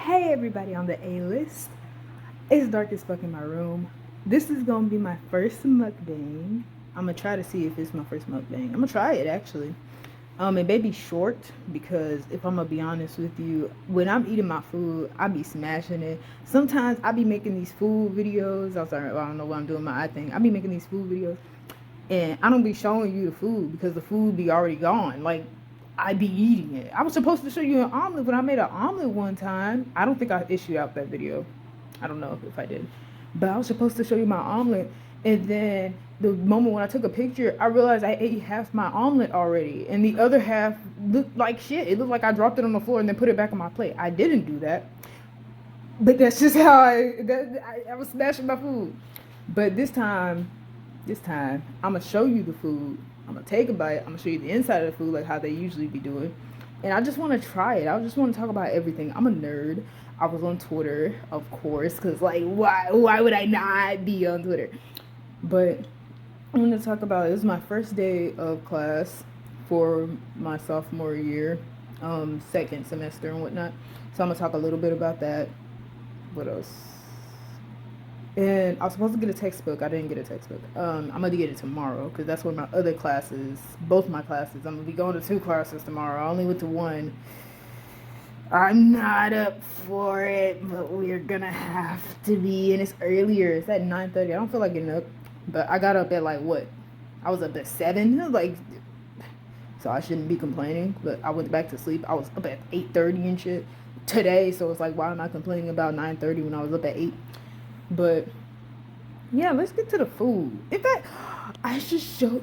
Hey everybody on the A-list. It's dark as fuck in my room. This is gonna be my first mukbang. I'm gonna try to see if it's my first mukbang. I'm gonna try it actually. It may be short because if I'm gonna be honest with you, when I'm eating my food, I be smashing it. Sometimes I be making these food videos. I'm sorry, I don't know what I'm doing my eye thing. I be making these food videos and I don't be showing you the food because the food be already gone. Like I be eating it. I was supposed to show you an omelet when I made an omelet one time. I don't think I issued out that video. I don't know if I did, but I was supposed to show you my omelet, and then the moment when I took a picture, I realized I ate half my omelet already, and the other half looked like shit. It looked like I dropped it on the floor and then put it back on my plate. I didn't do that, but that's just how I was smashing my food. But this time, I'm gonna show you the food. I'm gonna take a bite. I'm gonna show you the inside of the food, like how they usually be doing. And I just want to try it. I just want to talk about everything. I'm a nerd. I was on Twitter, of course, cause like why would I not be on Twitter? But I'm gonna talk about it. This is my first day of class for my sophomore year, second semester and whatnot. So I'm gonna talk a little bit about that. What else? And I was supposed to get a textbook. I didn't get a textbook. I'm gonna get it tomorrow because that's where my other classes, both my classes. I'm gonna be going to two classes tomorrow. I only went to one. I'm not up for it, but we're gonna have to be. And it's earlier. It's at 9:30. I don't feel like getting up, but I got up at like what? I was up at 7. Like, so I shouldn't be complaining. But I went back to sleep. I was up at 8:30 and shit today. So it's like, why am I complaining about 9:30 when I was up at 8? But yeah, let's get to the food. In fact, I should show.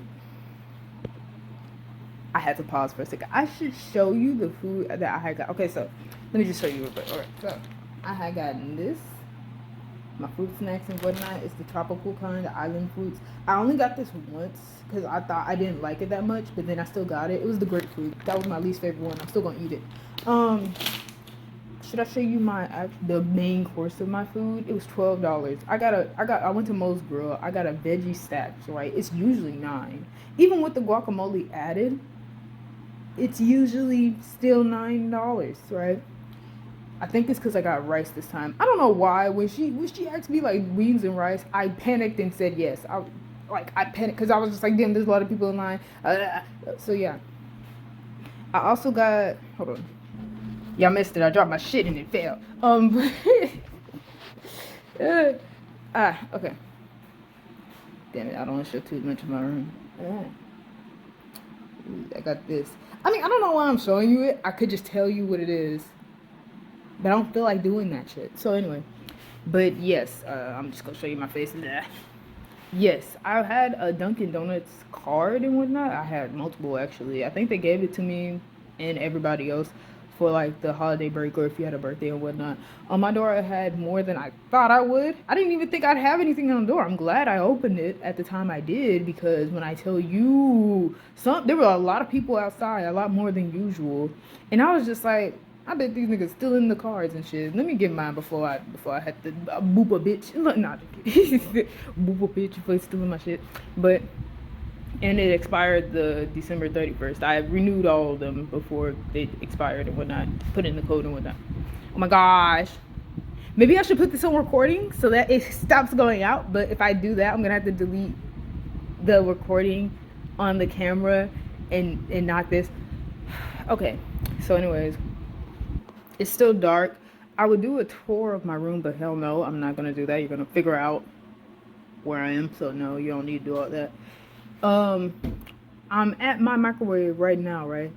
I had to pause for a second. I should show you the food that I had got. Okay, so let me just show you real quick. All right, so I had gotten this. My fruit snacks and whatnot. It's the tropical kind, the island fruits. I only got this once because I thought I didn't like it that much, but then I still got it. It was the grapefruit. That was my least favorite one. I'm still gonna eat it. Should I show you the main course of my food? It was $12. I went to Moe's Grill. I got a veggie stack, right? It's usually 9. Even with the guacamole added, it's usually still $9, right? I think it's because I got rice this time. I don't know why. When she asked me like beans and rice, I panicked and said yes. I panicked because I was just like, damn, there's a lot of people in line. So yeah. I also got, hold on. Y'all missed it. I dropped my shit and it fell. Okay. Damn it, I don't want to show too much of my room. I got this. I mean, I don't know why I'm showing you it. I could just tell you what it is. But I don't feel like doing that shit. So anyway. But yes, I'm just going to show you my face. Yes, I had a Dunkin' Donuts card and whatnot. I had multiple, actually. I think they gave it to me and everybody else for like the holiday break or if you had a birthday and whatnot. On my door, I had more than I thought I would. I didn't even think I'd have anything on the door. I'm glad I opened it at the time I did because when I tell you, there were a lot of people outside, a lot more than usual. And I was just like, I bet these niggas still in the cars and shit. Let me get mine before I had to boop a bitch. Look, nah, boop a bitch before it's stealing my shit. But and it expired the December 31st. I renewed all of them before they expired and whatnot. Put in the code and whatnot. Oh my gosh. Maybe I should put this on recording so that it stops going out. But if I do that, I'm going to have to delete the recording on the camera and not this. Okay. So anyways, it's still dark. I would do a tour of my room, but hell no, I'm not going to do that. You're going to figure out where I am. So no, you don't need to do all that. I'm at my microwave right now, right?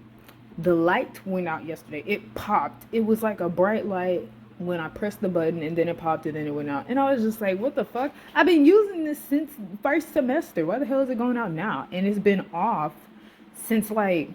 The light went out yesterday. It popped. It was like a bright light when I pressed the button and then it popped and then it went out. And I was just like, what the fuck? I've been using this since first semester. Why the hell is it going out now? And it's been off since like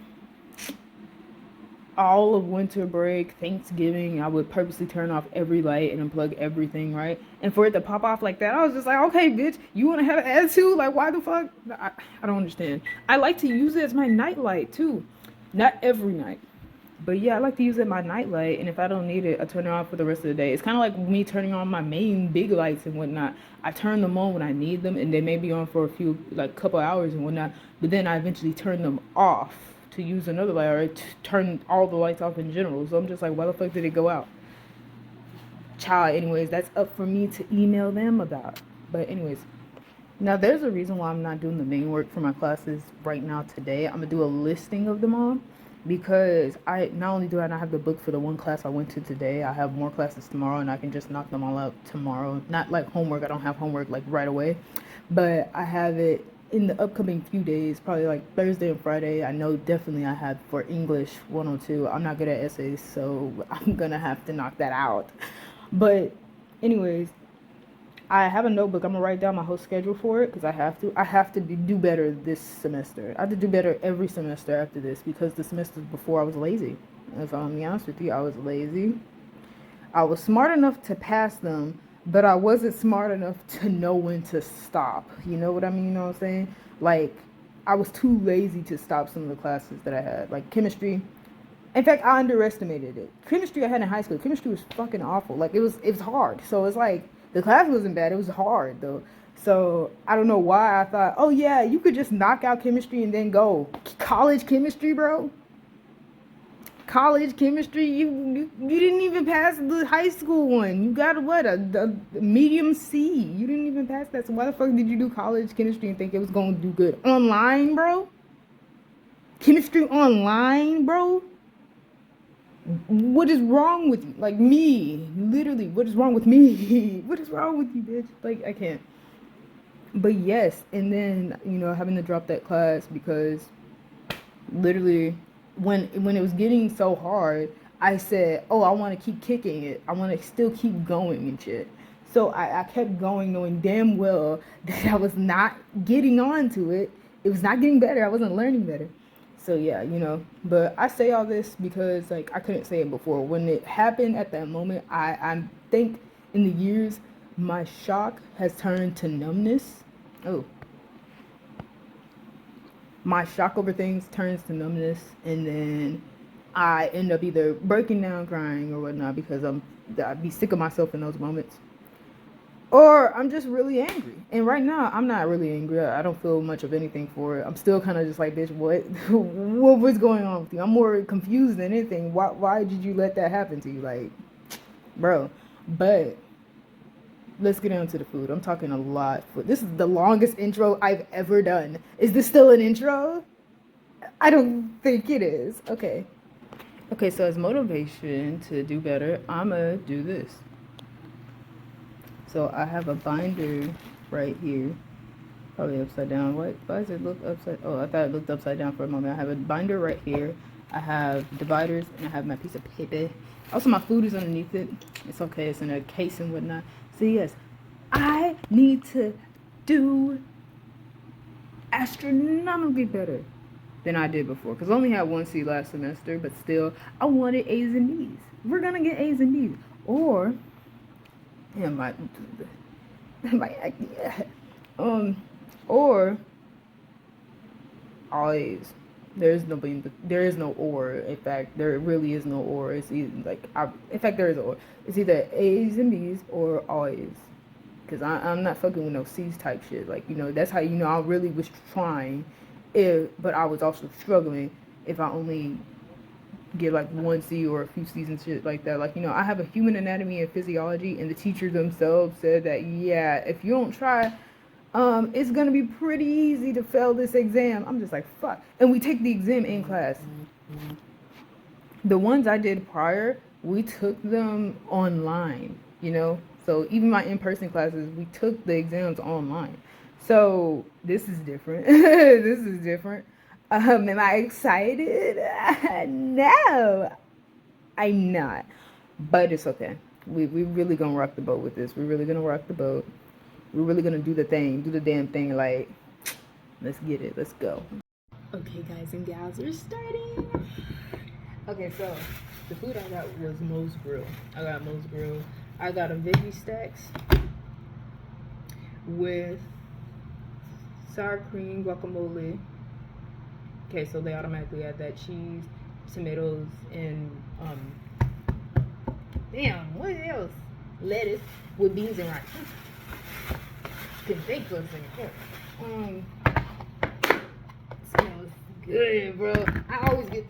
all of winter break, Thanksgiving. I would purposely turn off every light and unplug everything, right? And for it to pop off like that, I was just like, okay, bitch, you want to have an attitude? Like, why the fuck? I don't understand. I like to use it as my night light, too. Not every night. But yeah, I like to use it as my night light. And if I don't need it, I turn it off for the rest of the day. It's kind of like me turning on my main big lights and whatnot. I turn them on when I need them. And they may be on for a few, like, couple hours and whatnot. But then I eventually turn them off to use another light or to turn all the lights off in general. So I'm just like, why the fuck did it go out? child, anyways, that's up for me to email them about. But anyways, now there's a reason why I'm not doing the main work for my classes right now today. I'm gonna do a listing of them all, because I not only do I not have the book for the one class I went to today, I have more classes tomorrow and I can just knock them all out tomorrow. Not like homework, I don't have homework like right away, but I have it in the upcoming few days, probably like Thursday and Friday. I know definitely I have for English 102. I'm not good at essays, so I'm gonna have to knock that out. But anyways, I have a notebook. I'm gonna write down my whole schedule for it because I have to. I have to do better this semester. I have to do better every semester after this, because the semesters before I was lazy. If I'm being honest with you, I was lazy. I was smart enough to pass them, but I wasn't smart enough to know when to stop. You know what I mean? You know what I'm saying? Like, I was too lazy to stop some of the classes that I had, like chemistry. In fact, I underestimated it. Chemistry I had in high school. Chemistry was fucking awful. Like, it was hard. So it's like, the class wasn't bad. It was hard though. So I don't know why I thought, oh yeah, you could just knock out chemistry and then go college chemistry, bro. College chemistry, you didn't even pass the high school one. You got what, a medium C. You didn't even pass that. So why the fuck did you do college chemistry and think it was gonna do good online, bro? Chemistry online, bro. What is wrong with you? Like, me, literally, what is wrong with me? What is wrong with you, bitch? Like, I can't. But yes, and then, you know, having to drop that class because literally when it was getting so hard, I said, oh, I want to keep kicking it. I want to still keep going and shit. So I kept going, knowing damn well that I was not getting on to it. It was not getting better. I wasn't learning better. So yeah, you know, but I say all this because, like, I couldn't say it before. When it happened at that moment, I think in the years, my shock has turned to numbness. Oh. My shock over things turns to numbness, and then I end up either breaking down crying or whatnot because I'd be sick of myself in those moments. Or I'm just really angry. And right now, I'm not really angry. I don't feel much of anything for it. I'm still kind of just like, bitch, what? What was going on with you? I'm more confused than anything. Why did you let that happen to you? Like, bro. But let's get down to the food. I'm talking a lot. This is the longest intro I've ever done. Is this still an intro? I don't think it is. Okay. Okay, so as motivation to do better, I'm going to do this. So I have a binder right here, probably upside down. Why does it look upside? Oh, I thought it looked upside down for a moment. I have a binder right here. I have dividers, and I have my piece of paper. Also, my food is underneath it. It's okay. It's in a case and whatnot. So yes, I need to do astronomically better than I did before, because I only had 1 C last semester, but still, I wanted A's and B's. We're gonna get A's and B's, or yeah, my idea. Or always. There is no or. In fact, there really is no or. It's either in fact, there is an or. It's either A's and B's or always. Because I'm not fucking with no C's type shit. Like, you know, that's how you know I really was trying. But I was also struggling if I only get like 1 C or a few C's and shit like that. Like, you know, I have a human anatomy and physiology, and the teachers themselves said that, yeah, if you don't try, it's gonna be pretty easy to fail this exam. I'm just like, fuck. And we take the exam in class. The ones I did prior, we took them online, you know? So even my in-person classes, we took the exams online. So this is different. This is different. Am I excited? No, I'm not. But it's okay. We really gonna rock the boat with this. We're really gonna rock the boat. We're really gonna do the thing, do the damn thing. Like, let's get it. Let's go. Okay, guys and gals, we're starting. Okay, so the food I got was Moe's Grill. I got Moe's Grill. I got a veggie stacks with sour cream, guacamole. Okay, so they automatically add that cheese, tomatoes, and damn, what else? Lettuce with beans and rice. Couldn't think for a second. Smells good, bro. I always get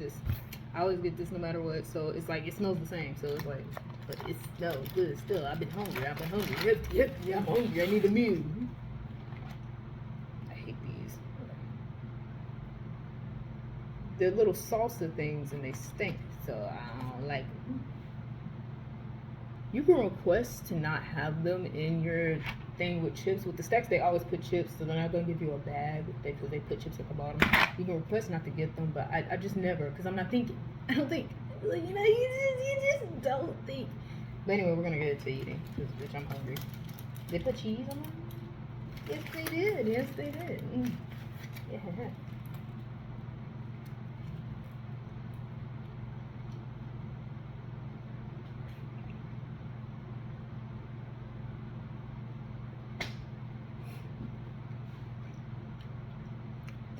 this no matter what. So it's like it smells the same. So it's like But it's no good still. I've been hungry. Yep, I'm hungry. I need a meal. I hate these. They're little salsa things and they stink, so I don't like them. You can request to not have them in your thing with chips. With the stacks, they always put chips, so they're not gonna give you a bag because they put chips at the bottom. You can request not to get them, but I just never, because I'm not thinking. I don't think. Like, you just don't think. But anyway, we're gonna get into eating, because bitch, I'm hungry. They put cheese on them? Yes, they did. Yes, they did. Yeah.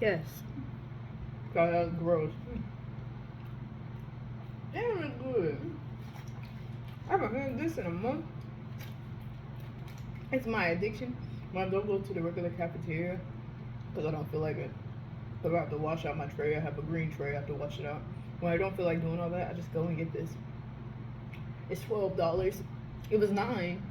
Yes. God, that was gross. Damn, it's good. I haven't had this in a month. It's my addiction. When I don't go to the regular cafeteria, because I don't feel like it. Because I have to wash out my tray. I have a green tray. I have to wash it out. When I don't feel like doing all that, I just go and get this. It's $12. It was $9,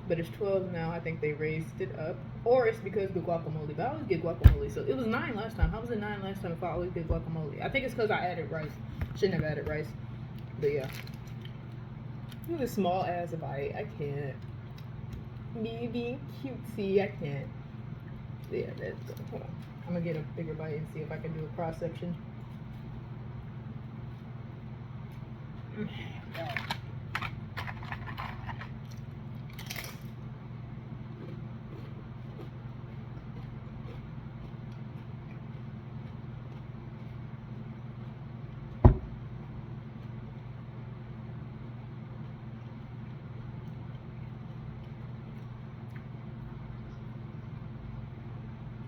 but it's $12 now. I think they raised it up. Or it's because of the guacamole. But I always get guacamole. So it was $9 last time. How was it $9 last time if I always get guacamole? I think it's because I added rice. Shouldn't have added rice. But yeah. Look at this small ass bite. I can't. Me being cutesy, I can't. Yeah, that's hold on. I'm gonna get a bigger bite and see if I can do a cross section.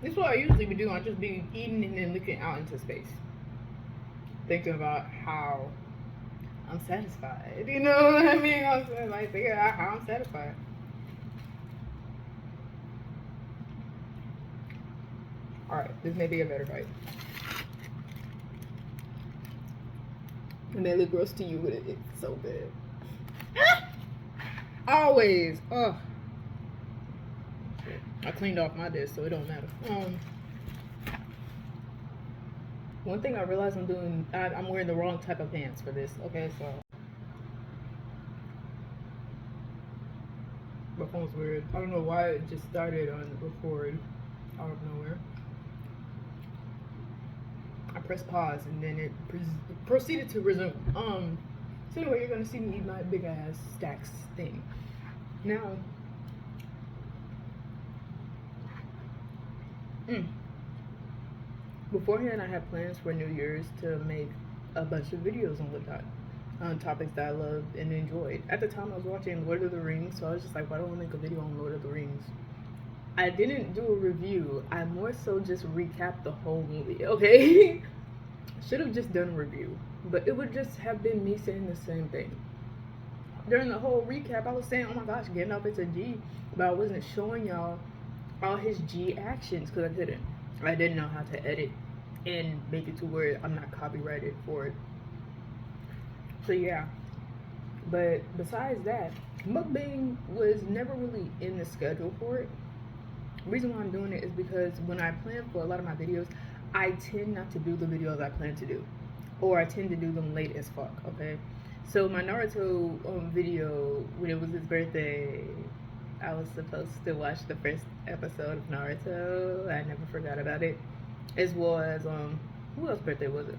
This is what I usually be doing. I just be eating and then looking out into space, thinking about how I'm satisfied. You know what I mean? I'm like thinking about how I'm satisfied. All right, this may be a better bite. It may look gross to you, but it's so bad. Always. Oh. I cleaned off my dish, so it don't matter. One thing I realized I'm doing, I'm wearing the wrong type of pants for this. Okay, so my phone's weird. I don't know why it just started on record out of nowhere. I pressed pause and then it proceeded to resume. So anyway, you're gonna see me eat my big ass stacks thing. Now. Beforehand, I had plans for New Year's to make a bunch of videos on whatnot, on topics that I loved and enjoyed. At the time, I was watching Lord of the Rings, so I was just like, why don't I make a video on Lord of the Rings? I didn't do a review. I more so just recapped the whole movie, okay? Should have just done a review, but it would just have been me saying the same thing. During the whole recap, I was saying, oh my gosh, Gandalf is a G, but I wasn't showing y'all all his G actions because I couldn't. I didn't know how to edit and make it to where I'm not copyrighted for it. So yeah. But besides that, mukbang was never really in the schedule for it. The reason why I'm doing it is because when I plan for a lot of my videos, I tend not to do the videos I plan to do. Or I tend to do them late as fuck, okay? So my Naruto video, when it was his birthday, I was supposed to watch the first episode of Naruto. I never forgot about it. As well as, who else's birthday was it?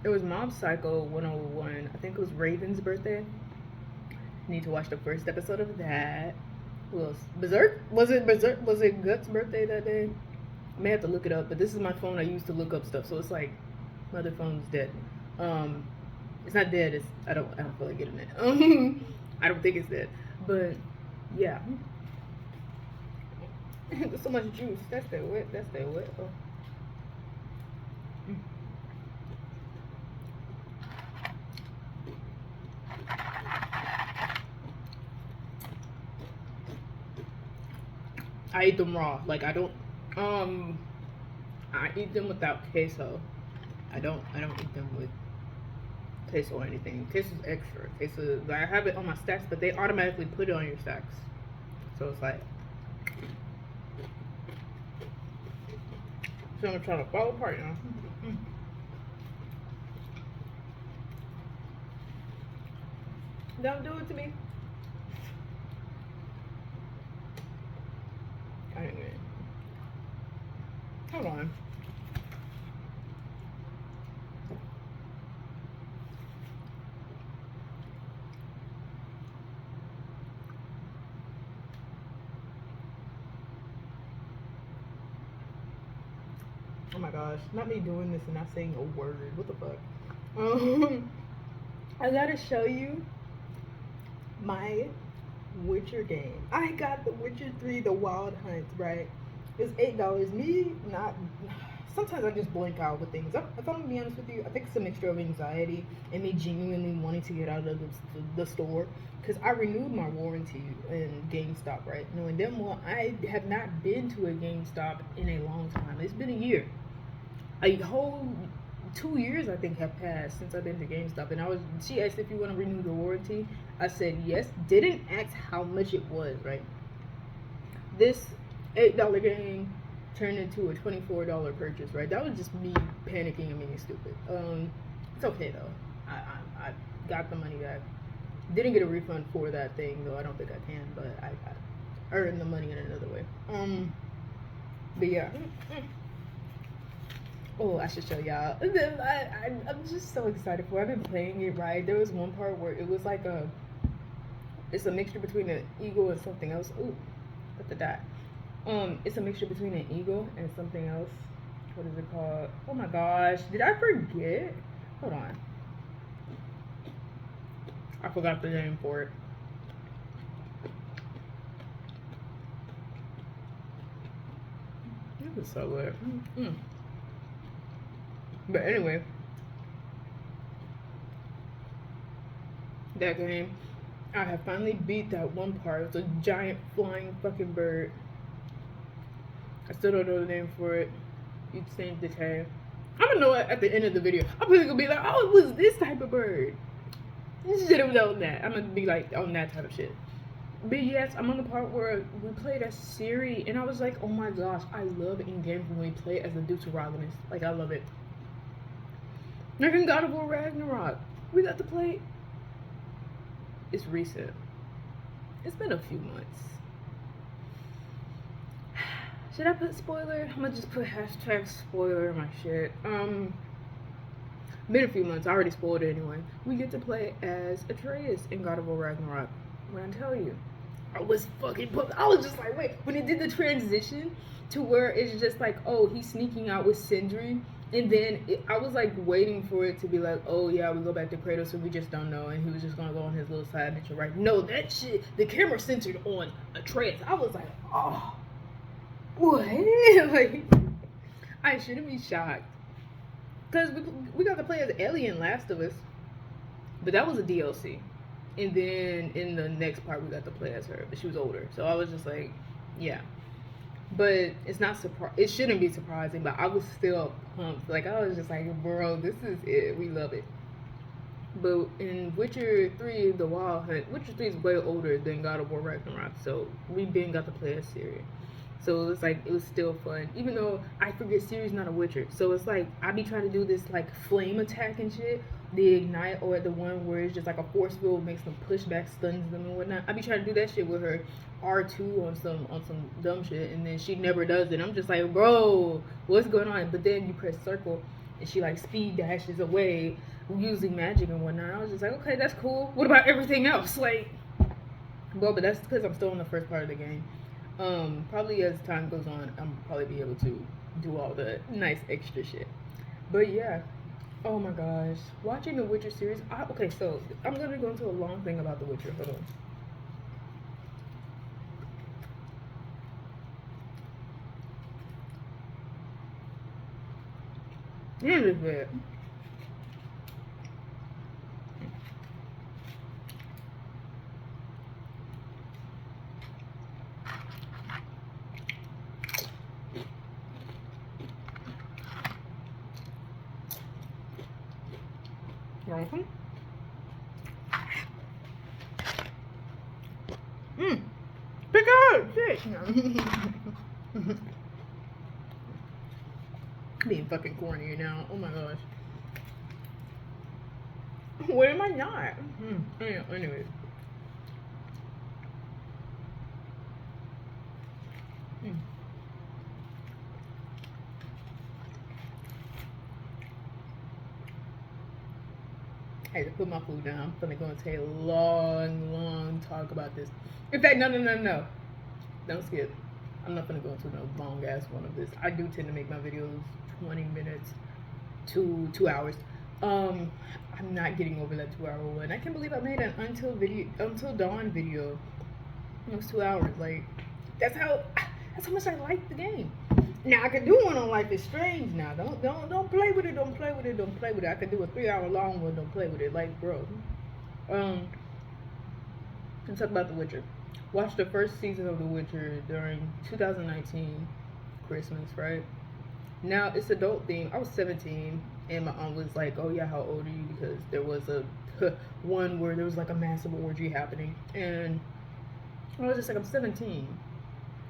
It was Mob Psycho 101. I think it was Raven's birthday. Need to watch the first episode of that. Who else? Berserk? Was it Berserk? Was it Guts' birthday that day? I may have to look it up, but this is my phone I use to look up stuff, so it's like my other phone's dead. It's not dead. It's I don't feel like getting it. I don't think it's dead, but yeah. There's so much juice. That's that wet. That's that wet. Oh. I eat them raw. Like I don't. I eat them without queso. I don't eat them with queso or anything. Queso's extra. Queso, I have it on my stacks, but they automatically put it on your stacks. So it's like, so I'm trying to fall apart, you know. Don't do it to me. Anyway, hold on. Oh my gosh, not me doing this and not saying a word. What the fuck? I gotta show you my Witcher game. I got the Witcher 3, the Wild Hunt, right? It's $8. Me, not. Sometimes I just blink out with things. If I'm gonna be honest with you, I think it's a mixture of anxiety and me genuinely wanting to get out of the store. Because I renewed my warranty in GameStop, right? Knowing them well, I have not been to a GameStop in a long time. It's been a year. A whole 2 years I think have passed since I've been to GameStop, and she asked if you want to renew the warranty. I said yes. Didn't ask how much it was, right? This $8 game turned into a $24 purchase, right? That was just me panicking and being stupid. It's okay though. I got the money back. Didn't get a refund for that thing though. I don't think I can, but I earned the money in another way. But yeah. Oh, I should show y'all. I'm just so excited for it. I've been playing it, right? There was one part where it was like it's a mixture between an eagle and something else. Ooh, put the dot. It's a mixture between an eagle and something else. What is it called? Oh my gosh, did I forget? Hold on. I forgot the name for it. It was so good. But anyway, that game, I have finally beat that one part. It's a giant flying fucking bird. I still don't know the name for it. You'd think the time. I'm gonna know it at the end of the video. I'm probably gonna be like, oh, it was this type of bird. You should have known that. I'm gonna be like on that type of shit. But yes, I'm on the part where we played as Siri, and I was like, oh my gosh, I love in games when we play as the Deuteronomist. Like, I love it. Like in God of War Ragnarok, we got to play. It's recent. It's been a few months. Should I put spoiler? I'm gonna just put hashtag spoiler in my shit. Been a few months. I already spoiled it anyway. We get to play as Atreus in God of War Ragnarok. When I tell you, I was fucking pumped. I was just like, wait. When it did the transition to where it's just like, oh, he's sneaking out with Sindri. And then I was like waiting for it to be like, oh yeah, we go back to Kratos, so we just don't know, and he was just gonna go on his little side mission, right? No, that shit, the camera centered on Atreus. I was like, oh, what? Like, I shouldn't be shocked, cause we got to play as Ellie in Last of Us, but that was a DLC, and then in the next part we got to play as her, but she was older, so I was just like, yeah. But it's not it shouldn't be surprising, but I was still pumped. Like, I was just like, bro, this is it. We love it. But in Witcher 3, The Wild Hunt, Witcher 3 is way older than God of War Ragnarok, so we been got to play as Ciri. So it was like, it was still fun. Even though I forget Ciri's not a Witcher. So it's like, I be trying to do this like flame attack and shit. The ignite, or the one where it's just like a force field, makes them push back, stuns them and whatnot. I be trying to do that shit with her R2 on some dumb shit, and then she never does it. I'm just like, bro, what's going on? But then you press circle and she like speed dashes away using magic and whatnot. I was just like, okay, that's cool. What about everything else? Like, well, but that's because I'm still in the first part of the game. Probably as time goes on, I'm probably be able to do all the nice extra shit. But yeah. Oh my gosh, watching the Witcher series. Okay, so I'm gonna go into a long thing about the Witcher. Hold on. Damn, this bad. Pick up! Shit! Being fucking corny now. Oh my gosh. Where am I not? Anyways. I had to put my food down. I'm gonna go and take a long talk about this. In fact, no. Don't skip. I'm not gonna go into no long ass one of this. I do tend to make my videos 20 minutes to 2 hours. I'm not getting over that 2 hour one. I can't believe I made an until dawn video. It was 2 hours. Like that's how much I like the game. Now I could do one on Life is Strange. Now don't play with it. Don't play with it. Don't play with it. I could do a 3 hour long one. Don't play with it. Like bro. Let's talk about The Witcher. Watched the first season of The Witcher during 2019 Christmas, right? Now it's adult theme. I was 17 and my aunt was like, "Oh yeah, how old are you?" Because there was a one where there was like a massive orgy happening, and I was just like, "I'm 17."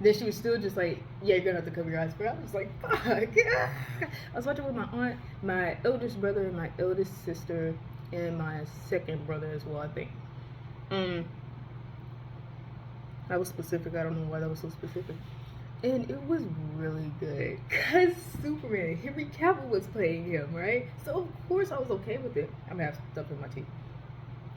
Then she was still just like, "Yeah, you're gonna have to cover your eyes." But I was like, "Fuck!" I was watching with my aunt, my eldest brother, and my eldest sister, and my second brother as well. I think. That was specific. I don't know why that was so specific. And it was really good. Because Superman, Henry Cavill was playing him, right? So, of course, I was okay with it. I'm going to have stuff in my teeth.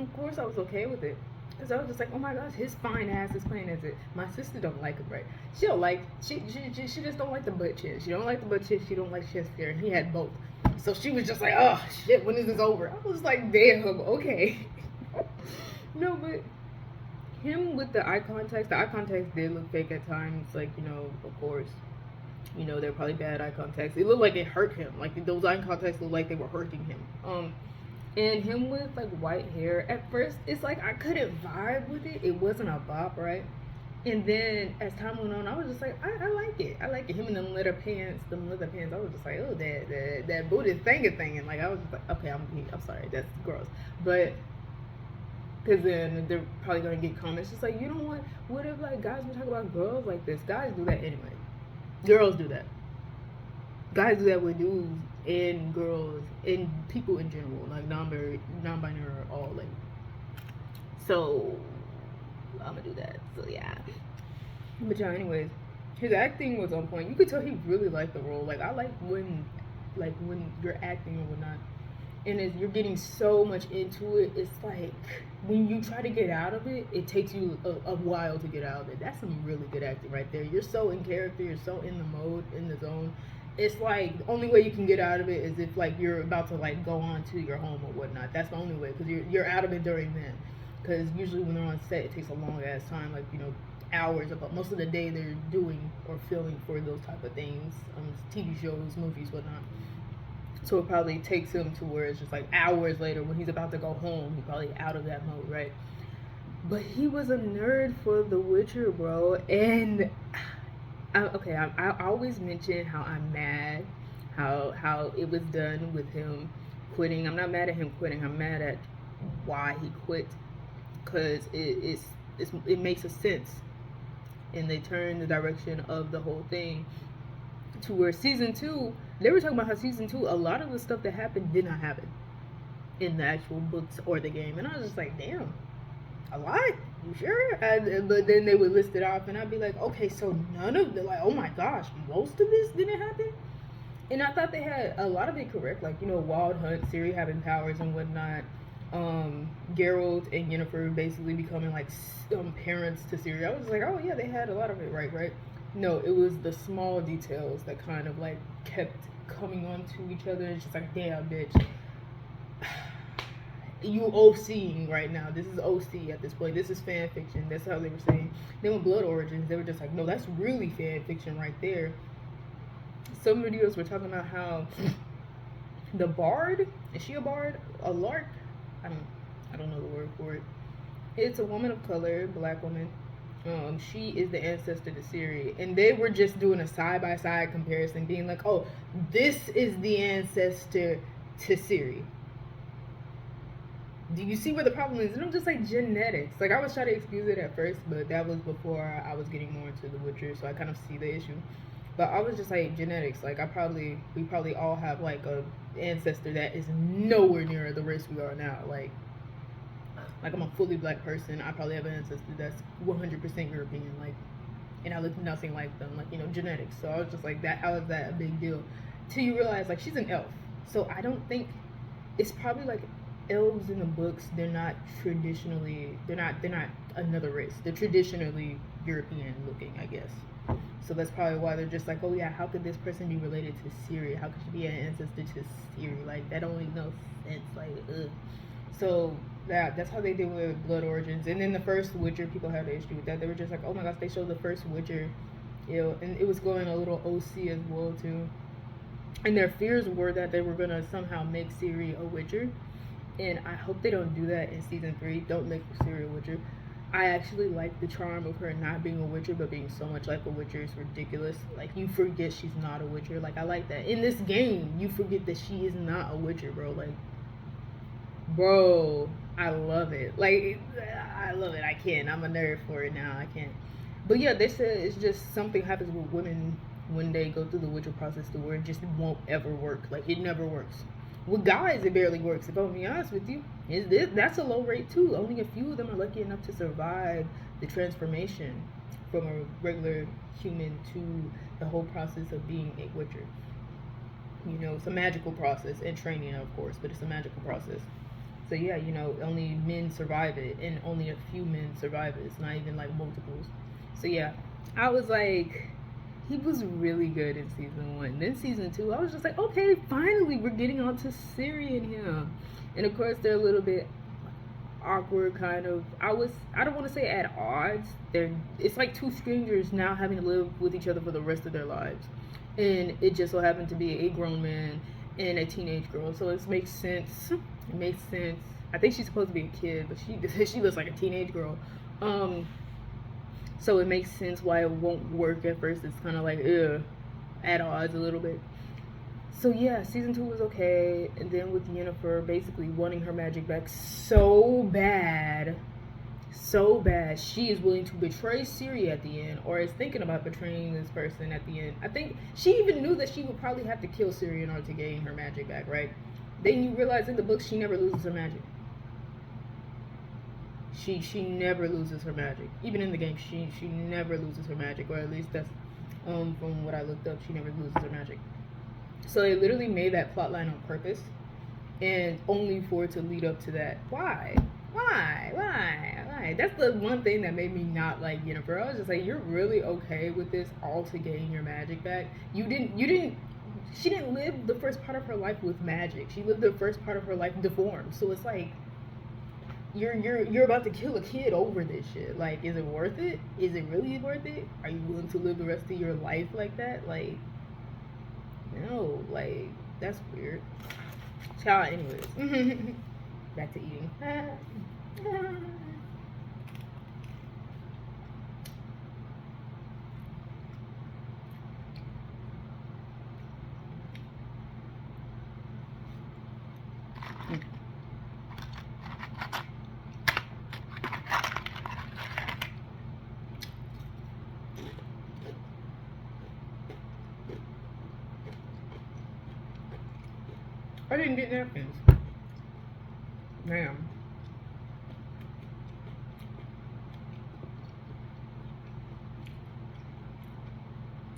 Of course, I was okay with it. Because I was just like, oh my gosh, his fine ass is playing as it. My sister don't like him, right? She don't like, she just don't like the butt chin. She don't like the butt chin. She don't like chest hair. And he had both. So she was just like, oh, shit, when is this over? I was like, damn, okay. No, but him with the eye contact did look fake at times. Like, you know, of course, you know, they're probably bad eye contacts. It looked like it hurt him. Like, those eye contacts looked like they were hurting him. And him with, like, white hair. At first, it's like I couldn't vibe with it. It wasn't a bop, right? And then, as time went on, I was just like, I like it. I like it. Him in them leather pants. I was just like, oh, that booty thing. And, like, I was just like, okay, I'm sorry. That's gross. But because then they're probably going to get comments just like, you don't want, what if like guys would talk about girls like this? Guys do that anyway. Girls do that. Guys do that with dudes and girls and people in general, like non-binary or all, like. So I'm gonna do that. So yeah. But yeah, anyways, his acting was on point. You could tell he really liked the role. Like I like when you're acting or whatnot, and as you're getting so much into it, it's like when you try to get out of it, it takes you a while to get out of it. That's some really good acting right there. You're so in character, you're so in the mode, in the zone. It's like the only way you can get out of it is if like you're about to like go on to your home or whatnot. That's the only way, because you're out of it during then. Because usually when they're on set, it takes a long ass time, like, you know, hours. But most of the day they're doing or filming for those type of things, TV shows, movies, whatnot. So it probably takes him to where it's just like hours later when he's about to go home, he's probably out of that mode, right? But he was a nerd for The Witcher, bro. And I always mention how I'm mad, how it was done with him quitting. I'm not mad at him quitting. I'm mad at why he quit, because it makes a sense, and they turn the direction of the whole thing to where season 2, they were talking about how season 2, a lot of the stuff that happened did not happen in the actual books or the game. And I was just like, damn, a lot? You sure? But then they would list it off, and I'd be like, okay, so none of the, like, oh my gosh, most of this didn't happen? And I thought they had a lot of it correct, like, you know, Wild Hunt, Ciri having powers and whatnot, Geralt and Yennefer basically becoming like parents to Ciri. I was like, oh yeah, they had a lot of it right? No, it was the small details that kind of like kept coming on to each other. It's just like, damn, bitch, you OCing right now. This is OC at this point. This is fan fiction. That's how they were saying. Then with Blood Origins, they were just like, no, that's really fan fiction right there. Some videos were talking about how the bard, is she a bard? A lark? I don't know the word for it. It's a woman of color, black woman. She is the ancestor to Ciri, and they were just doing a side-by-side comparison, being like, oh, this is the ancestor to Ciri. Do you see where the problem is? And I'm just like genetics. Like I was trying to excuse it at first, but that was before I was getting more into The Witcher, so I kind of see the issue. But I was just like genetics. Like we probably all have like a ancestor that is nowhere near the race we are now. Like I'm a fully black person. I probably have an ancestor that's 100% European. Like, and I look nothing like them. Like, you know, genetics. So I was just like, that. How is that a big deal? Till you realize like she's an elf. So I don't think it's probably like elves in the books. They're not another race. They're traditionally European looking, I guess. So that's probably why they're just like, oh yeah, how could this person be related to Siri? How could she be an ancestor to Siri? Like that don't make no sense. Like, ugh. So that's how they deal with blood origins. And then the first Witcher, people had an issue with that. They were just like, oh my gosh, they showed the first Witcher, and it was going a little OC as well too. And their fears were that they were gonna somehow make Siri a Witcher. And I hope they don't do that in season 3. Don't make Siri a Witcher. I actually like the charm of her not being a Witcher, but being so much like a Witcher is ridiculous. Like, you forget she's not a Witcher. Like, I like that. In this game, you forget that she is not a Witcher, bro. Like, bro, I love it. Like, I love it. I can't. I'm a nerd for it now. I can't. But yeah, they said it's just something happens with women when they go through the Witcher process to where it just won't ever work. Like, it never works. With guys, it barely works. If I'm being honest with you, that's a low rate too. Only a few of them are lucky enough to survive the transformation from a regular human to the whole process of being a Witcher. You know, it's a magical process and training, of course, but it's a magical process. So yeah, you know, only men survive it, and only a few men survive it. It's not even like multiples. So yeah, I was like, he was really good in season 1. Then season 2, I was just like, okay, finally we're getting on to Siri and him. And of course they're a little bit awkward, kind of. I don't want to say at odds. It's like two strangers now having to live with each other for the rest of their lives. And it just so happened to be a grown man and a teenage girl. So it makes sense. It makes sense. I think she's supposed to be a kid, but she looks like a teenage girl. So it makes sense why it won't work at first. It's kind of like, at odds a little bit. So yeah, season 2 was okay. And then with Yennefer basically wanting her magic back so bad, she is willing to betray Ciri at the end, or is thinking about betraying this person at the end. I think she even knew that she would probably have to kill Ciri in order to gain her magic back, right? Then you realize in the book she never loses her magic. She never loses her magic. Even in the game, she never loses her magic, or at least that's from what I looked up, she never loses her magic. So they literally made that plot line on purpose, and only for it to lead up to that. Why? That's the one thing that made me not like Yennefer. I was just like, you're really okay with this all to gain your magic back? She didn't live the first part of her life with magic. She lived the first part of her life deformed. So it's like, you're about to kill a kid over this shit. Like, is it worth it? Is it really worth it? Are you willing to live the rest of your life like that? Like, no, like, that's weird. Child, anyways. Back to eating. I didn't get napkins. Damn.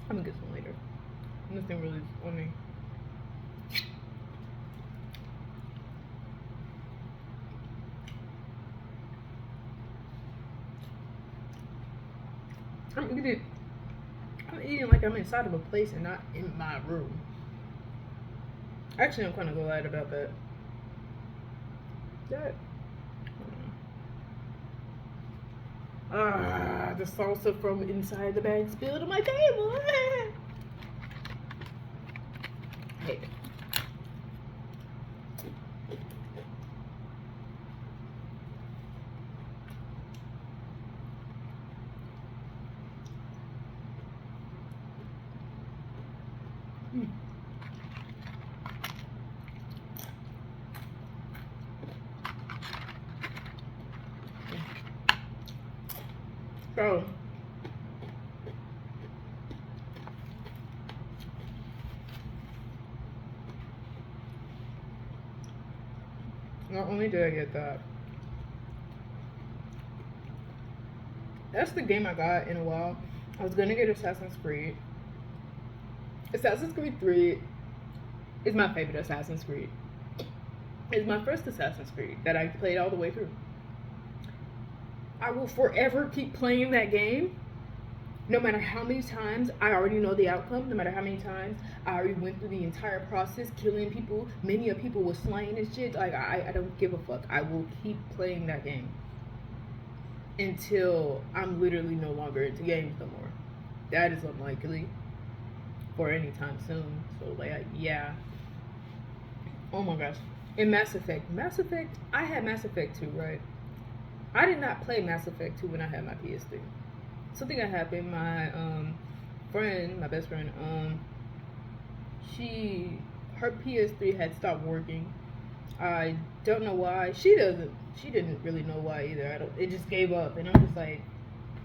I'm gonna get some later. Nothing really on me. I'm eating like I'm inside of a place and not in my room. Actually, I'm kind of glad about that. The salsa from inside the bag spilled on my table. Hey. So, not only did I get that, that's the game I got in a while. I was gonna get Assassin's Creed. Assassin's Creed 3 is my favorite Assassin's Creed. It's my first Assassin's Creed that I played all the way through. I will forever keep playing that game. No matter how many times I already know the outcome, no matter how many times I already went through the entire process, killing people, many of people were slain and shit. Like, I don't give a fuck. I will keep playing that game until I'm literally no longer into games no more. That is unlikely for any time soon. So, like, yeah. Oh my gosh. In Mass Effect, I had Mass Effect 2, right? I did not play Mass Effect 2 when I had my PS3. Something that happened, my friend, my best friend, her PS3 had stopped working. I don't know why. She didn't really know why either. It just gave up, and I'm just like,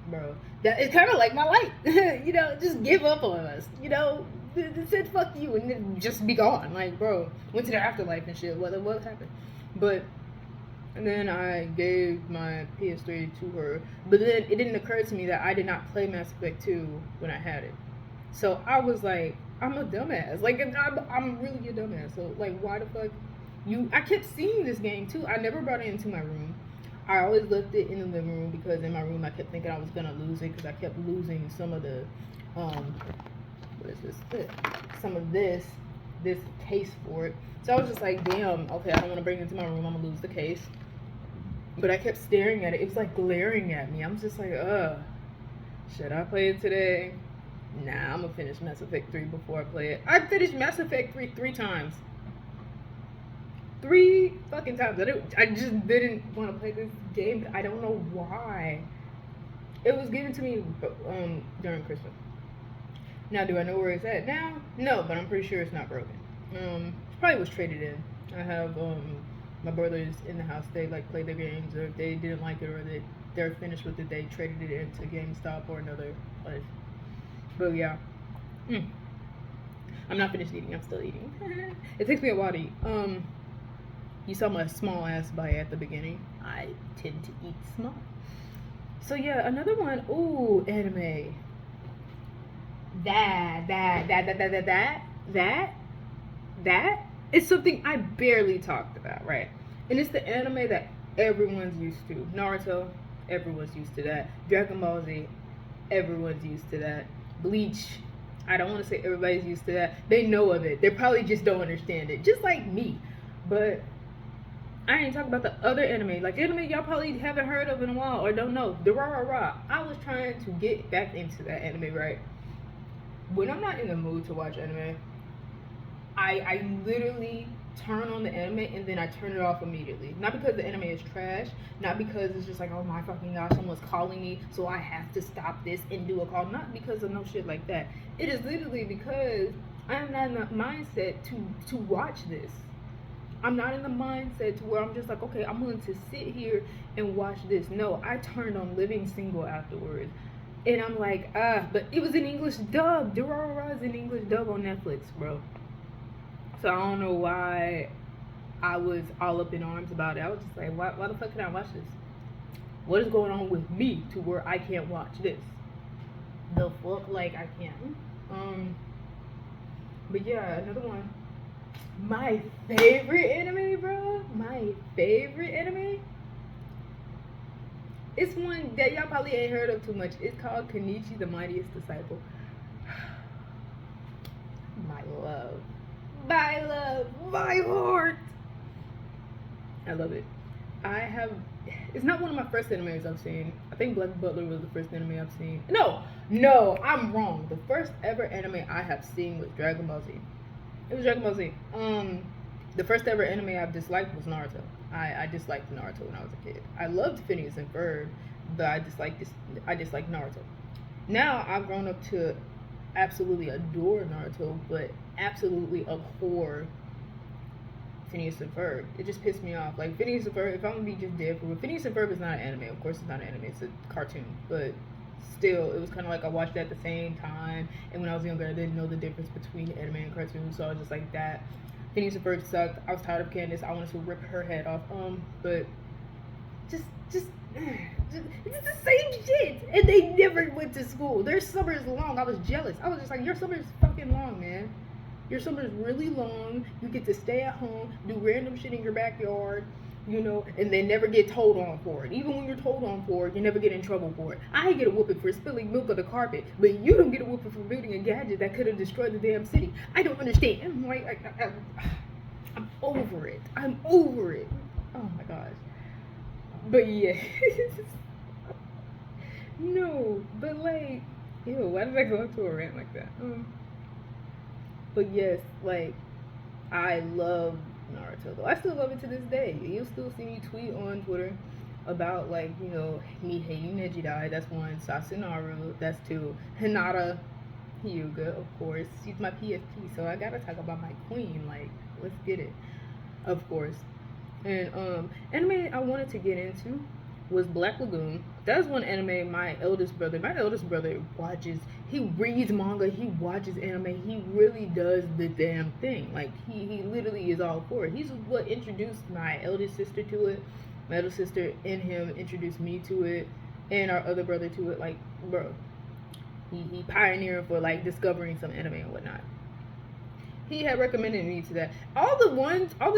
bro, that it's kind of like my life. You know, just give up on us. You know, it said fuck you and then just be gone. Like, bro, went to the afterlife and shit. What happened? But and then I gave my PS3 to her. But then it didn't occur to me that I did not play Mass Effect 2 when I had it. So I was like, I'm a dumbass. Like, I'm really a dumbass. So, like, why the fuck? I kept seeing this game, too. I never brought it into my room. I always left it in the living room because in my room I kept thinking I was going to lose it because I kept losing some of the, what is this? Some of this case for it. So I was just like, damn, okay, I don't want to bring it into my room. I'm going to lose the case. But I kept staring at it. It was like glaring at me. I'm just like, should I play it today? Nah, I'm gonna finish Mass Effect 3 before I play it. I finished Mass Effect 3 3 times. 3 fucking times. I just didn't want to play this game. I don't know why. It was given to me during Christmas. Now, do I know where it's at now? No, but I'm pretty sure it's not broken. It probably was traded in. I have my brothers in the house, they like play their games, or if they didn't like it or they're finished with it, they traded it into GameStop or another place. But yeah, I'm not finished eating. I'm still eating. It takes me a while to eat. You saw my small ass bite at the beginning. I tend to eat small. So yeah, another one. Ooh, anime. That is something I barely talked about, right? And it's the anime that everyone's used to. Naruto, everyone's used to that. Dragon Ball Z, everyone's used to that. Bleach, I don't want to say everybody's used to that. They know of it. They probably just don't understand it. Just like me. But I ain't talking about the other anime. Like anime y'all probably haven't heard of in a while or don't know. The Rah. I was trying to get back into that anime, right? When I'm not in the mood to watch anime, I literally turn on the anime and then I turn it off immediately. Not because the anime is trash, not because it's just like, oh my fucking gosh, someone's calling me, so I have to stop this and do a call. Not because of no shit like that. It is literally because I'm not in the mindset to watch this. I'm not in the mindset to where I'm just like, okay, I'm willing to sit here and watch this. No, I turned on Living Single afterwards. And I'm like, but it was in English dub. Durarara is in English dub on Netflix, bro. So I don't know why I was all up in arms about it. I was just like, why the fuck can I watch this? What is going on with me to where I can't watch this? The fuck, like I can't. But yeah, another one. My favorite anime, bro. My favorite anime. It's one that y'all probably ain't heard of too much. It's called Kenichi the Mightiest Disciple. My love. My love, my heart. I love it. It's not one of my first animes I've seen. I think Black Butler was the first anime I've seen. No, I'm wrong. The first ever anime I have seen was Dragon Ball Z. It was Dragon Ball Z. The first ever anime I've disliked was Naruto. I disliked Naruto when I was a kid. I loved Phineas and Ferb, but I disliked Naruto. Now I've grown up to absolutely adore Naruto, but absolutely abhor Phineas and Ferb. It just pissed me off. Like Phineas and Ferb, if I'm gonna be just dead for real, Phineas and Ferb is not an anime. Of course, it's not an anime. It's a cartoon. But still, it was kind of like I watched it at the same time. And when I was younger, I didn't know the difference between anime and cartoons, so I was just like that. Phineas and Ferb sucked. I was tired of Candace. I wanted to rip her head off. But just, just, it's the same shit. And they never went to school. Their summer is long. I was jealous. I was just like, your summer is fucking long, man. Your summer is really long. You get to stay at home, do random shit in your backyard, and they never get told on for it. Even when you're told on for it, you never get in trouble for it. I get a whooping for spilling milk on the carpet, but you don't get a whooping for building a gadget that could have destroyed the damn city. I don't understand. I'm like, I'm over it. I'm over it. Oh my gosh. But yeah. No, but like, ew, why did I go into a rant like that? But yes, like, I love Naruto though. I still love it to this day. You'll still see me tweet on Twitter about like, me hating Neji. That's one. Sasunaru, that's two. Hinata Hyuga, of course. She's my PFP, so I gotta talk about my queen. Like, let's get it. Of course. And anime I wanted to get into was Black Lagoon. That's one anime my eldest brother watches. He reads manga, he watches anime, he really does the damn thing. Like, he literally is all for it. He's what introduced my eldest sister to it. My eldest sister and him introduced me to it, and our other brother to it. Like, bro, he pioneered for like discovering some anime and whatnot. He had recommended me to that. All the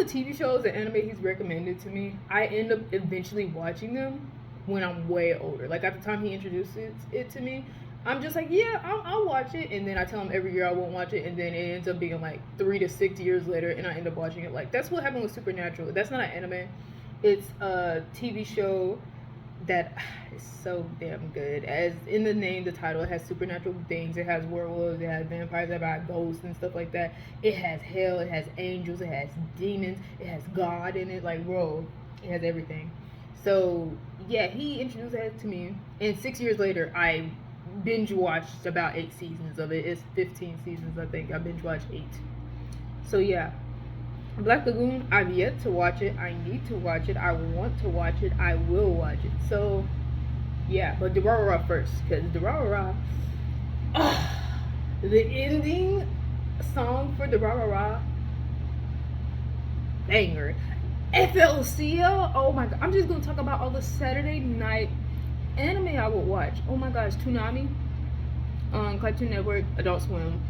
TV shows and anime he's recommended to me, I end up eventually watching them when I'm way older. Like, at the time he introduces it to me, I'm just like, yeah, I'll watch it. And then I tell him every year I won't watch it. And then it ends up being like 3 to 6 years later, and I end up watching it. Like, that's what happened with Supernatural. That's not an anime. It's a TV show that is so damn good. As in the name, the title, it has supernatural things. It has werewolves, it has vampires, it has ghosts and stuff like that. It has hell, it has angels, it has demons, it has God in it. Like, bro, it has everything. So yeah, he introduced that to me, and 6 years later I binge watched about 8 seasons of it. It's 15 seasons, I think. I binge watched 8. So yeah, Black Lagoon, I've yet to watch it. I need to watch it. I want to watch it. I will watch it. So, yeah. But Durarara first. Because Durarara, the ending song for Durarara, banger. FLCL, oh my god. I'm just going to talk about all the Saturday night anime I would watch. Oh my gosh. Toonami, Cartoon Network, Adult Swim,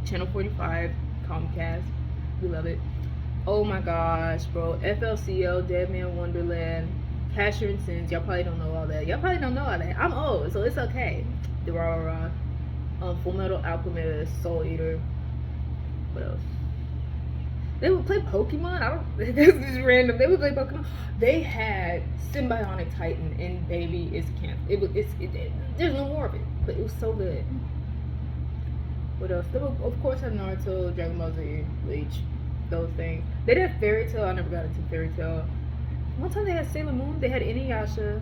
Channel 45, Comcast. We love it. Oh my gosh, bro. FLCL, Dead Man Wonderland, Casher and Sins. Y'all probably don't know all that. I'm old, so it's okay. Durarara, Full Metal Alchemist, Soul Eater. What else? They would play Pokemon. This is random. They would play Pokemon. They had Symbionic Titan, and baby, it's canceled. There's no more of it, but it was so good. What else? They would, of course, have Naruto, Dragon Ball Z, Bleach, those things. They did Fairy Tail. I never got into Fairy Tail. One time they had Sailor Moon. They had Inuyasha.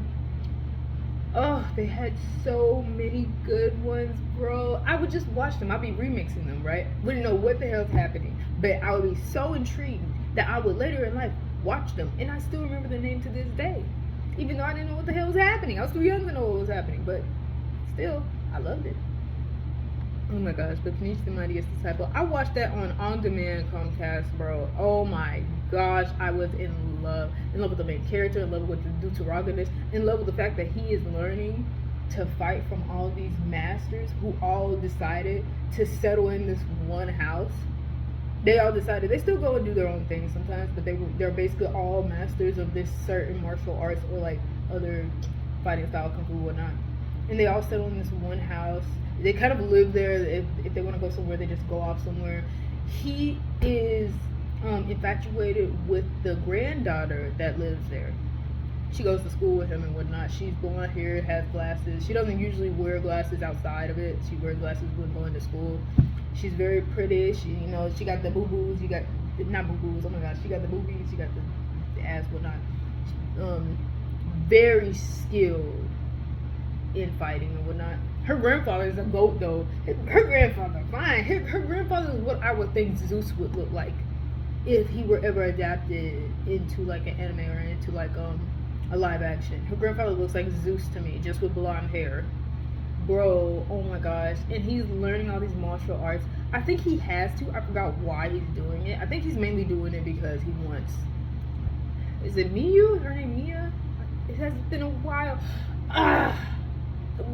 Oh, they had so many good ones, bro. I would just watch them. I'd be remixing them, right? Wouldn't know what the hell's happening, but I would be so intrigued that I would later in life watch them, and I still remember the name to this day, even though I didn't know what the hell was happening. I was too young to know what was happening, but still, I loved it. Oh my gosh, but Kanichi the Mightiest Disciple. I watched that on demand Comcast, bro. Oh my gosh, I was in love with the main character, in love with the Deuteragonist, in love with the fact that he is learning to fight from all these masters who all decided to settle in this one house. They all decided, they still go and do their own things sometimes, but they're basically all masters of this certain martial arts or like other fighting style, kung fu, whatnot. And they all settle in this one house. They kind of live there. If they want to go somewhere, they just go off somewhere. He is infatuated with the granddaughter that lives there. She goes to school with him and whatnot. She's blonde hair, has glasses. She doesn't usually wear glasses outside of it. She wears glasses when going to school. She's very pretty. She got the boo-boos. She got, not boo-boos, oh my gosh. She got the boobies. She got the ass, whatnot. Very skilled in fighting and whatnot. Her grandfather is a goat though. Her grandfather, fine. Her grandfather is what I would think Zeus would look like if he were ever adapted into like an anime or into like a live action. Her grandfather looks like Zeus to me, just with blonde hair. Bro, oh my gosh. And he's learning all these martial arts. I think he has to. I forgot why he's doing it. I think he's mainly doing it because he wants. Is it Miyu? Her name Mia? It has been a while. Ah.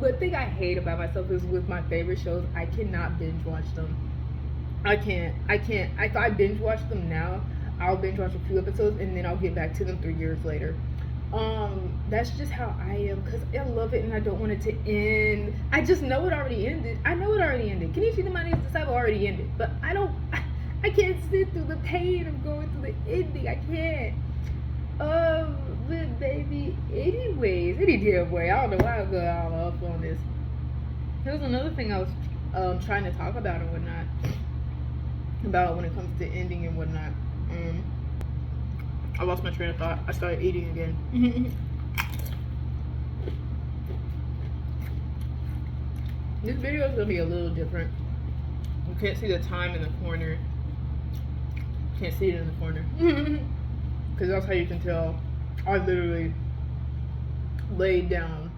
The thing I hate about myself is with my favorite shows, I cannot binge watch them. I can't. If I binge watch them now, I'll binge watch a few episodes and then I'll get back to them 3 years later. That's just how I am because I love it and I don't want it to end. I just know it already ended. I know it already ended. Kenichi the Mightiest Disciple already ended, but I can't sit through the pain of going through the ending. I can't. But baby, anyways, any damn way. I don't know why I'm going all up on this. There was another thing I was trying to talk about and whatnot. About when it comes to ending and whatnot. I lost my train of thought. I started eating again. This video is gonna be a little different. You can't see the time in the corner. You can't see it in the corner. Because that's how you can tell I literally laid down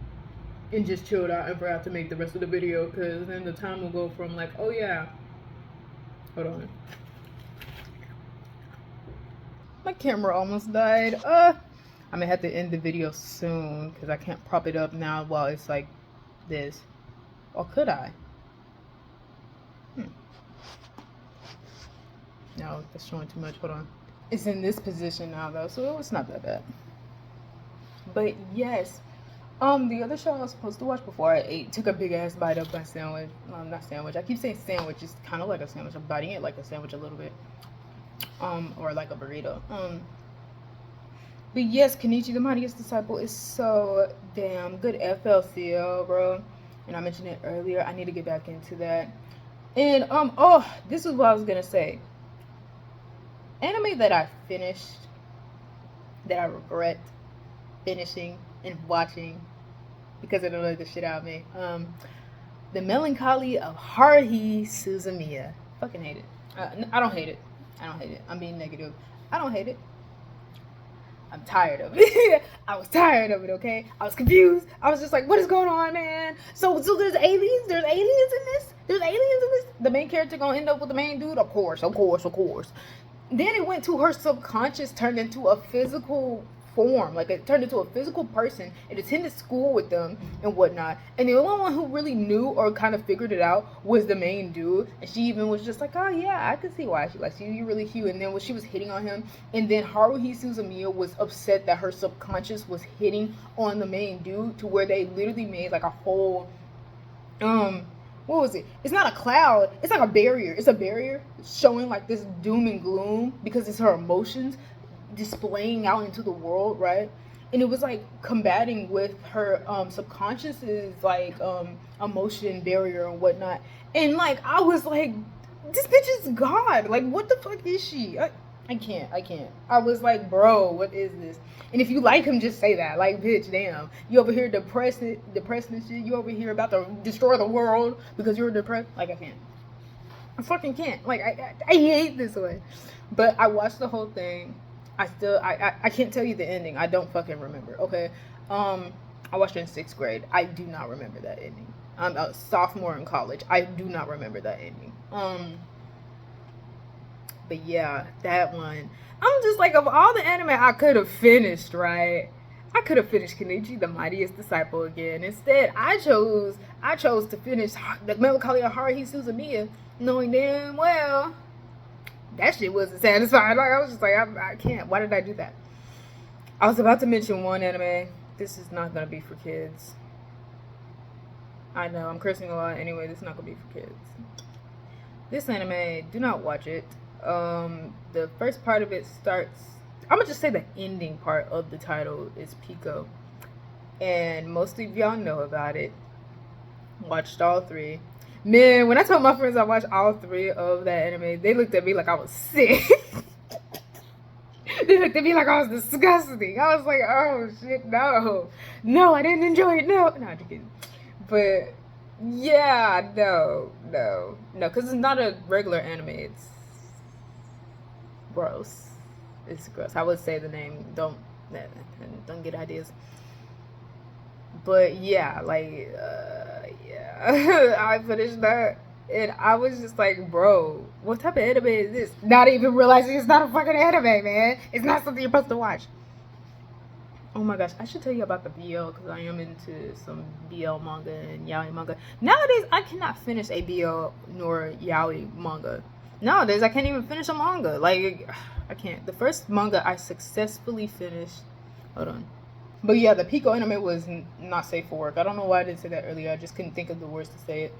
and just chilled out and forgot to make the rest of the video. Because then the time will go from like, oh yeah. Hold on. My camera almost died. I'm gonna have to end the video soon because I can't prop it up now while it's like this. Or could I? No, that's showing too much. Hold on. It's in this position now though, so it's not that bad. But yes, the other show I was supposed to watch before I ate took a big ass bite of my sandwich. Not sandwich. I keep saying sandwich. It's kind of like a sandwich. I'm biting it like a sandwich a little bit. Or like a burrito. But yes, Kenichi the Mightiest Disciple is so damn good. FLCL, bro. And I mentioned it earlier. I need to get back into that. And oh, this is what I was gonna say. Anime that I finished, that I regret finishing and watching because it annoyed the shit out of me. The Melancholy of Haruhi Suzumiya. Fucking hate it. I don't hate it. I don't hate it. I'm being negative. I don't hate it. I'm tired of it. I was tired of it, okay? I was confused. I was just like, what is going on, man? So there's aliens? There's aliens in this? There's aliens in this? The main character gonna end up with the main dude? Of course. Then it went to her subconscious turned into a physical form. Like it turned into a physical person and attended school with them and whatnot. And the only one who really knew or kind of figured it out was the main dude. And she even was just like, oh yeah, I can see why she likes you. You're really cute. And then when she was hitting on him, and then Haruhi Suzumiya was upset that her subconscious was hitting on the main dude to where they literally made like a whole what was it? It's not a cloud. It's like a barrier. It's a barrier showing like this doom and gloom because it's her emotions displaying out into the world, right? And it was like combating with her subconscious's like emotion barrier and whatnot. And like I was like, this bitch is God. Like what the fuck is she? I can't. I was like, bro, what is this? And if you like him, just say that. Like, bitch, damn. You over here depressed and shit. You over here about to destroy the world because you're depressed. Like, I can't. I fucking can't. Like, I hate this way. But I watched the whole thing. I can't tell you the ending. I don't fucking remember, okay? I watched it in 6th grade. I do not remember that ending. I'm a sophomore in college. I do not remember that ending. But yeah, that one. I'm just like, of all the anime I could have finished, right? I could have finished Kenichi the Mightiest Disciple again. Instead, I chose to finish the Melancholy of Haruhi Suzumiya, knowing damn well that shit wasn't satisfying. Like I was just like, I can't. Why did I do that? I was about to mention one anime. This is not gonna be for kids. I know I'm cursing a lot. Anyway, this is not gonna be for kids. This anime, do not watch it. The first part of it starts, I'm gonna just say the ending part of the title is Pico, and most of y'all know about it. Watched all 3. Man, when I told my friends I watched all 3 of that anime, they looked at me like I was sick. They looked at me like I was disgusting. I was like, oh shit, no, I didn't enjoy it. No, I'm just kidding. But yeah, no, because it's not a regular anime. It's gross. It's gross. I would say the name. Don't get ideas. But yeah, like yeah. I finished that, and I was just like, bro, what type of anime is this? Not even realizing it's not a fucking anime, man. It's not something you're supposed to watch. Oh my gosh, I should tell you about the BL because I am into some BL manga and yaoi manga. Nowadays, I cannot finish a BL nor yaoi manga. Nowadays, I can't even finish a manga. Like, I can't. The first manga I successfully finished. Hold on. But yeah, the Pico anime was not safe for work. I don't know why I didn't say that earlier. I just couldn't think of the words to say it.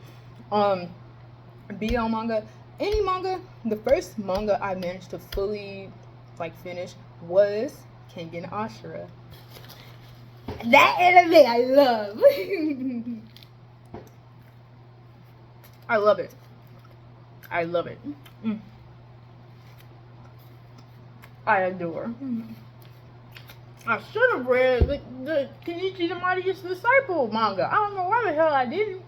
BL manga, any manga. The first manga I managed to fully like finish was Kengan Ashura. That anime I love. I love it. I love it. I adore. I should have read the Kenichi the Mightiest Disciple manga. I don't know why the hell I didn't.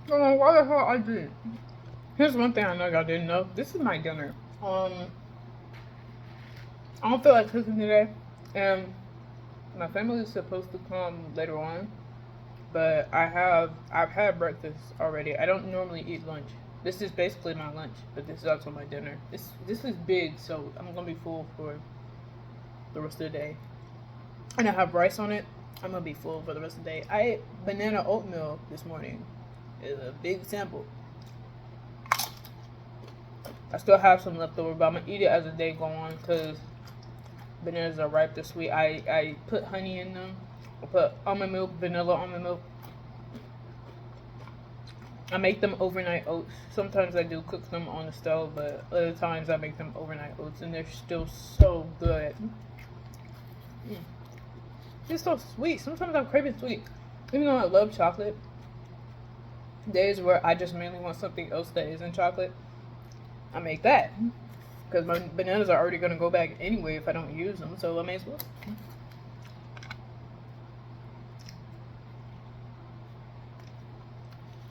I don't know why the hell I didn't. Here's one thing I know y'all didn't know. This is my dinner. I don't feel like cooking today, and my family is supposed to come later on, but I've had breakfast already. I don't normally eat lunch. This is basically my lunch, but this is also my dinner. This is big, so I'm gonna be full for the rest of the day. And I have rice on it. I'm gonna be full for the rest of the day. I ate banana oatmeal this morning. It's a big sample. I still have some left over, but I'm gonna eat it as the day go on because bananas are ripe. They're sweet. I put honey in them. I put almond milk, vanilla almond milk. I make them overnight oats. Sometimes I do cook them on the stove, but other times I make them overnight oats, and they're still so good. It's so sweet. Sometimes I'm craving sweet. Even though I love chocolate, days where I just mainly want something else that isn't chocolate, I make that. Because my bananas are already going to go back anyway if I don't use them, so I may as well.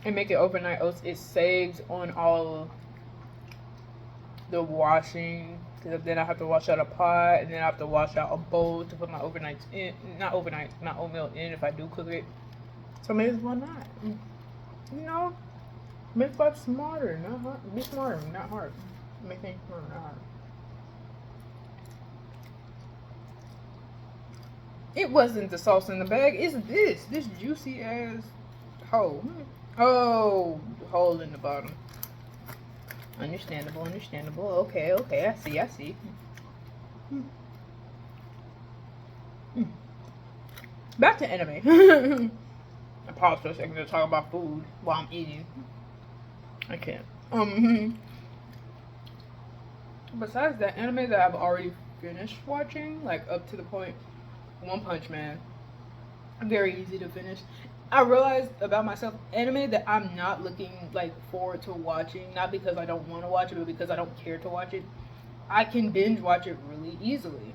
And make it overnight oats. It saves on all the washing, because then I have to wash out a pot, and then I have to wash out a bowl to put my overnights in. Not oatmeal in if I do cook it. So may as well not. You know, make life smarter, not hard. Be smarter, not hard. Make things smarter, not hard. It wasn't the sauce in the bag. It's this juicy ass hole. Oh, hole in the bottom. Understandable. Okay, I see. Back to anime. I pause for a second to talk about food while I'm eating. I can't. Besides that anime that I've already finished watching, like up to the point, One Punch Man, very easy to finish. I realized about myself, anime that I'm not looking like forward to watching, not because I don't want to watch it, but because I don't care to watch it, I can binge watch it really easily.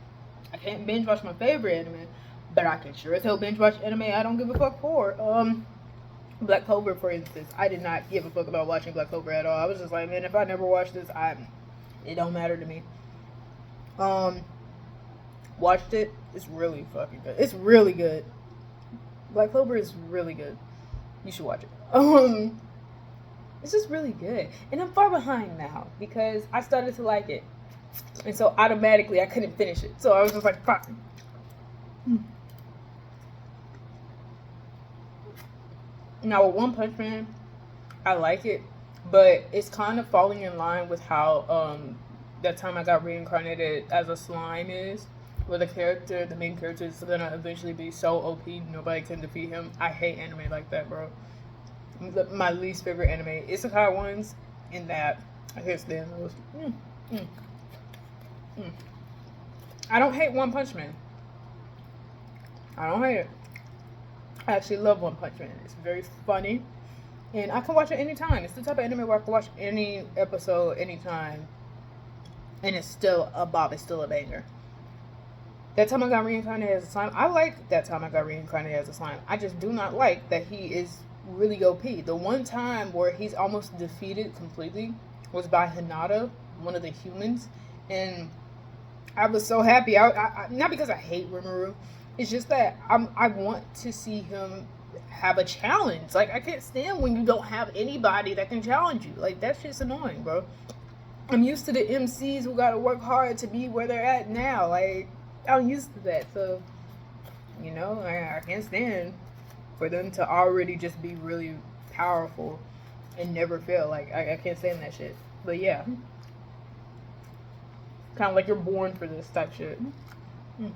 I can't binge watch my favorite anime, but I can sure as hell binge watch anime I don't give a fuck for. Black Clover, for instance, I did not give a fuck about watching Black Clover at all. I was just like, man, if I never watch this, it don't matter to me. Watched it. It's really fucking good. It's really good. Black Clover is really good. You should watch it. It's just really good. And I'm far behind now because I started to like it. And so automatically I couldn't finish it. So I was just like, fuck. Now with One Punch Man, I like it, but it's kind of falling in line with how that time I got reincarnated as a slime is. Where the main character is gonna eventually be so OP, nobody can defeat him. I hate anime like that, bro. My least favorite anime. Isekai ones, in that I can't stand those. I don't hate One Punch Man. I don't hate it. I actually love One Punch Man. It's very funny, and I can watch it anytime. It's the type of anime where I can watch any episode anytime, and it's still a bop. It's still a banger. That time I got reincarnated as a slime. I like that time I got reincarnated as a slime. I just do not like that he is really OP. The one time where he's almost defeated completely was by Hinata, one of the humans, and I was so happy. Not because I hate Rimuru, it's just that I want to see him have a challenge. Like I can't stand when you don't have anybody that can challenge you. Like that's just annoying, bro. I'm used to the MCs who gotta work hard to be where they're at now. Like I'm used to that, so you know I can't stand for them to already just be really powerful and never fail. Like I can't stand that shit. But yeah, kind of like you're born for this type shit. Mm.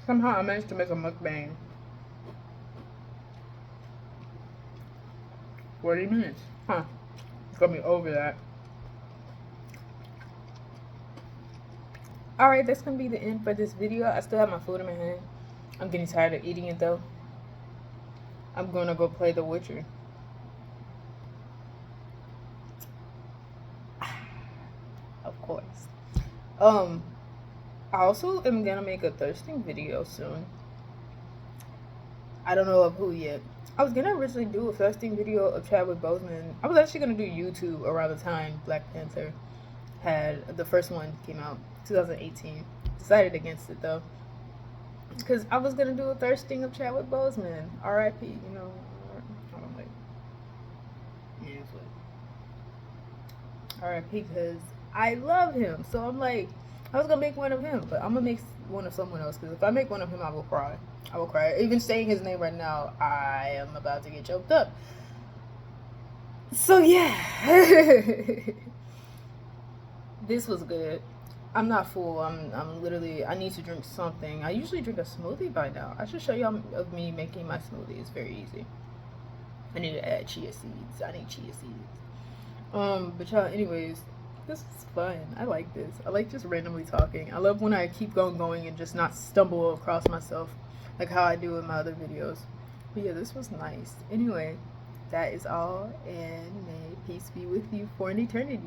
Somehow I managed to make a mukbang. 40 minutes. Huh. It's gonna be over that. Alright, that's gonna be the end for this video. I still have my food in my hand. I'm getting tired of eating it though. I'm gonna go play The Witcher. Of course. I also am gonna make a thirsting video soon. I don't know of who yet. I was gonna originally do a thirsting video of Chadwick Boseman. I was actually gonna do YouTube around the time Black Panther had the first one came out, 2018. Decided against it though, because I was gonna do a thirsting of Chadwick Boseman. R.I.P. You know, I don't like. Yeah, it's what. R.I.P. Because I love him. So I'm like, I was gonna make one of him, but I'm gonna make one of someone else. Because if I make one of him, I will cry. I will cry. Even saying his name right now, I am about to get choked up. So yeah, this was good. I'm not full. I'm literally. I need to drink something. I usually drink a smoothie by now. I should show y'all of me making my smoothie. It's very easy. I need to add chia seeds. I need chia seeds. But y'all, anyways, this is fun. I like this. I like just randomly talking. I love when I keep going and just not stumble across myself like how I do in my other videos. But yeah, this was nice. Anyway, that is all, and may peace be with you for an eternity.